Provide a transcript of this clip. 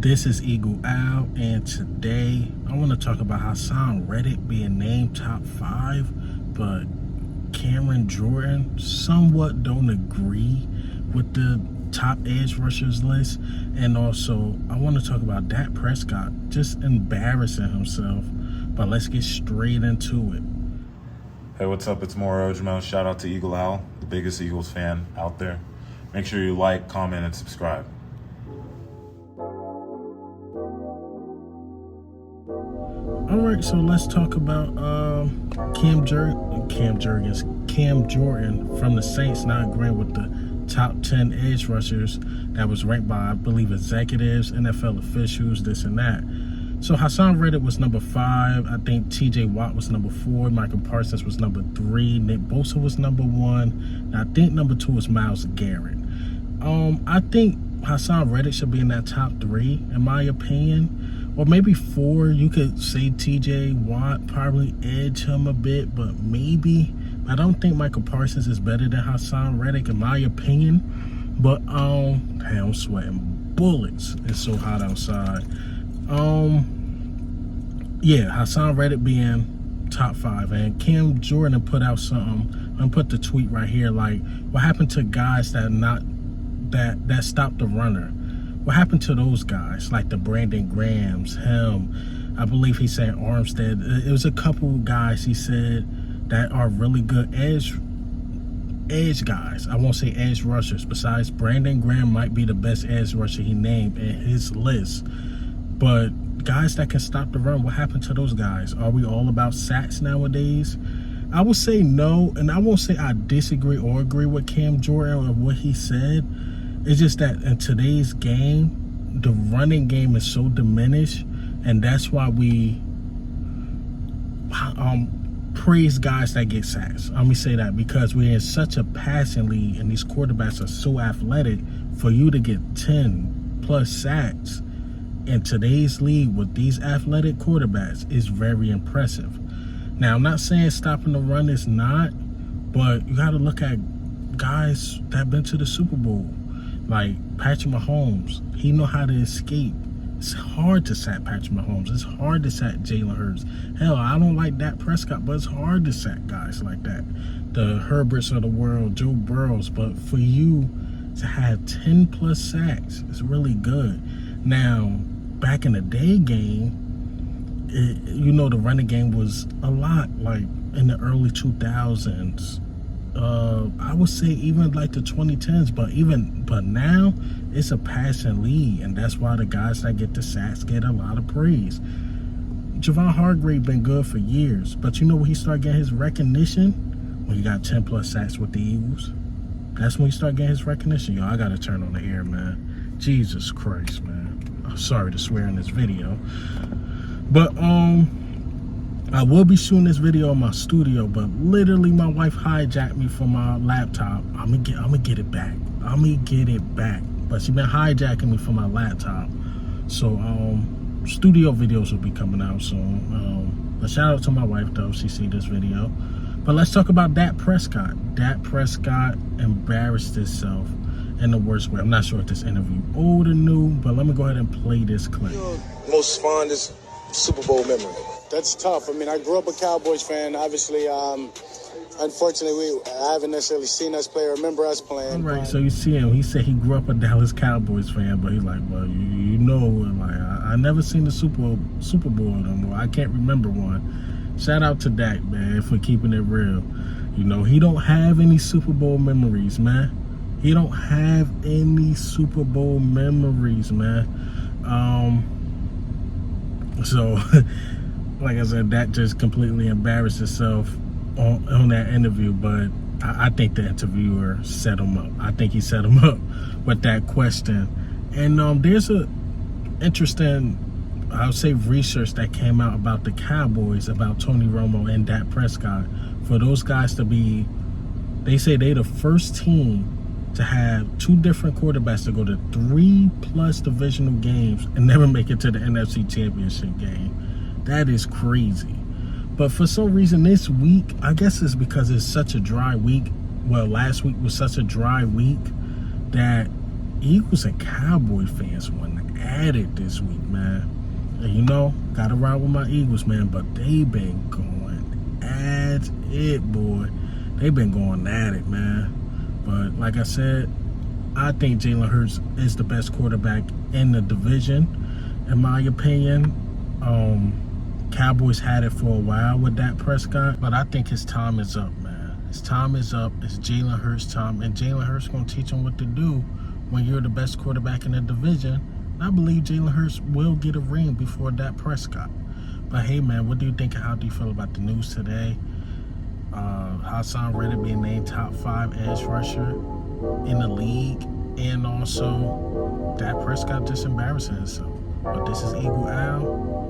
This is Eagle Al, and today I want to talk about Haason Reddick being named top 5, but Cameron Jordan somewhat don't agree with the top edge rushers list. And also, I want to talk about Dak Prescott just embarrassing himself. But let's get straight into it. Hey, what's up? It's Mauro Ojimo. Shout out to Eagle Al, the biggest Eagles fan out there. Make sure you like, comment, and subscribe. All right, so let's talk about Cam Jordan from the Saints not agreeing with the top 10 edge rushers that was ranked by, I believe, executives, NFL officials, this and that. So Haason Reddick was number 5. I think TJ Watt was number 4. Michael Parsons was number 3. Nick Bosa was number 1. And I think number 2 was Myles Garrett. I think Haason Reddick should be in that top 3, in my opinion. Or maybe 4. You could say TJ Watt, probably edge him a bit, but maybe. I don't think Michael Parsons is better than Haason Reddick, in my opinion. But hey, I'm sweating bullets. It's so hot outside. Yeah, Haason Reddick being top 5, and Cam Jordan put out something. I'm put the tweet right here. Like, what happened to guys that stopped the runner? What happened to those guys, like the Brandon Grahams, him? I believe he said Armstead. It was a couple guys he said that are really good edge guys. I won't say edge rushers. Besides, Brandon Graham might be the best edge rusher he named in his list. But guys that can stop the run, what happened to those guys? Are we all about sacks nowadays? I would say no, and I won't say I disagree or agree with Cam Jordan or what he said. It's just that in today's game, the running game is so diminished, and that's why we praise guys that get sacks. Let me say that, because we're in such a passing league, and these quarterbacks are so athletic. For you to get 10 plus sacks in today's league with these athletic quarterbacks is very impressive. Now, I'm not saying stopping the run is not, but you got to look at guys that have been to the Super Bowl. Like Patrick Mahomes, he know how to escape. It's hard to sack Patrick Mahomes. It's hard to sack Jalen Hurts. Hell, I don't like Dak Prescott, but it's hard to sack guys like that. The Herberts of the world, Joe Burrows. But for you to have 10 plus sacks, it's really good. Now, back in the day game, the running game was a lot, like in the early 2000s. I would say even like the 2010s, but now it's a passing league, and that's why the guys that get the sacks get a lot of praise. Javon Hargrave been good for years, but you know when he started getting his recognition? When he got 10 plus sacks with the Eagles. That's when he started getting his recognition. Yo, I gotta turn on the air, man. Jesus Christ, man. I'm sorry to swear in this video, but I will be shooting this video in my studio, but literally my wife hijacked me from my laptop. I'm gonna get it back. But she been hijacking me from my laptop. So studio videos will be coming out soon. But shout out to my wife though, she see this video. But let's talk about Dak Prescott. Dak Prescott embarrassed himself in the worst way. I'm not sure if this interview old or new, but let me go ahead and play this clip. Your most fondest Super Bowl memory? That's tough. I mean, I grew up a Cowboys fan. Obviously, unfortunately, I haven't necessarily seen us play or remember us playing. All right, so you see him. He said he grew up a Dallas Cowboys fan, but he's like, well, you know, like I never seen the Super Bowl no more. I can't remember one. Shout out to Dak, man, for keeping it real. You know, he don't have any Super Bowl memories, man. He don't have any Super Bowl memories, man. So, like I said, that just completely embarrassed himself on that interview. But I think the interviewer set him up. I think he set him up with that question. And there's a interesting, I would say, research that came out about the Cowboys, about Tony Romo and Dak Prescott. For those guys to be, they say they're the first team to have 2 different quarterbacks to go to 3+ divisional games and never make it to the NFC Championship game. That is crazy. But for some reason this week, I guess it's because it's such a dry week. Well, last week was such a dry week that Eagles and Cowboy fans went at it this week, man. And you know, gotta ride with my Eagles, man, but they been going at it, boy. They been going at it, man. But like I said, I think Jalen Hurts is the best quarterback in the division, in my opinion. Cowboys had it for a while with Dak Prescott, but I think his time is up, man. His time is up. It's Jalen Hurts' time, and Jalen Hurts gonna teach him what to do when you're the best quarterback in the division. I believe Jalen Hurts will get a ring before Dak Prescott. But hey, man, what do you think and how do you feel about the news today? Haason Reddick being named top 5 edge rusher in the league, and also Dak Prescott just embarrassing himself. But this is Eagle Al.